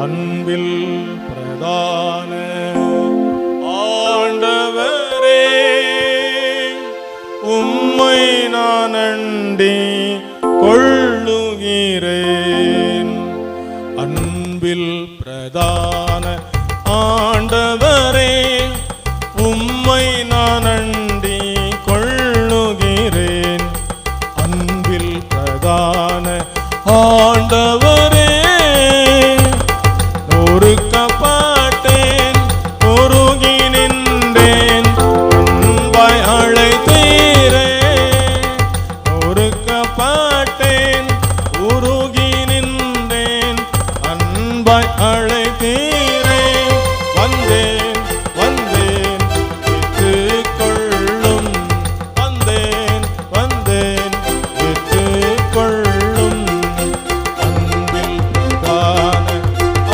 அன்பில் பிரதான ஆண்டவரே, உம்மை நான் அண்டி கொள்ளுகிறேன். அன்பில் பிரதான ஆண்டவரே, உம்மை நான் அண்டி கொள்ளுகிறேன். அன்பில் பிரதான ஆண்டவரே, நொறுக்கப்பட்டேன், உருகி நின்றேன், அன்பாய் அழைத்தீரே. நொறுக்கப்பட்டேன், உருகி நின்றேன், அன்பாய் அழைத்தீரே. வந்தேன் வந்தேன் ஏற்றுக்கொள்ளும், வந்தேன் வந்தேன் ஏற்றுக்கொள்ளும். அன்பில் பிரதான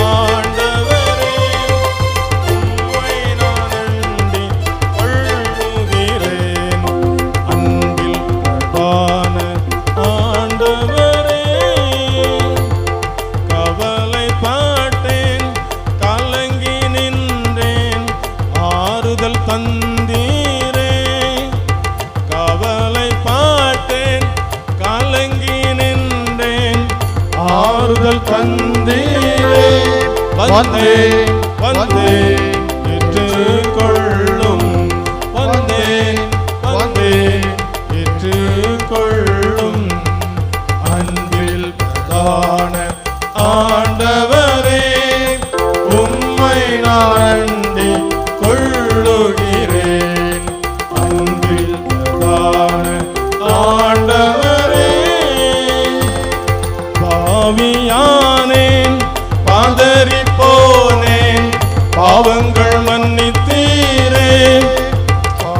ஆண்டவரே, உம்மை நான் அண்டி கொள்ளுகிறேன். அன்பில் பிரதான ஆண்டவரே, கவலைப்பட்டேன், கலங்கி நின்றேன், ஆறுதல் தந்தீரே. கவலைப்பட்டேன், கலங்கி நின்றேன், ஆறுதல் தந்தீரே. வந்தேன் வந்தேன் ஏற்றுக்கொள்ளும், வந்தேன் வந்தேன் ஏற்றுக்கொள்ளும். அன்பில் பிரதான ஆண்டவரே, உம்மை நான் அண்டி கொள்ளுகிறேன். அன்பில் பிரதான ஆண்டவரே, பாவியானேன், பதறிப் போனேன், பாவங்கள் மன்னித்தீரே.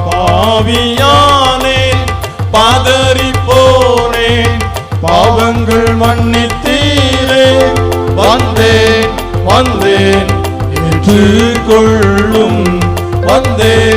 பாவியானேன், பதறிப் போனேன், பாவங்கள் மன்னித்தீரே. வந்தேன் வந்தேன் ஏற்றுக்கொள்ளும், வந்தேன்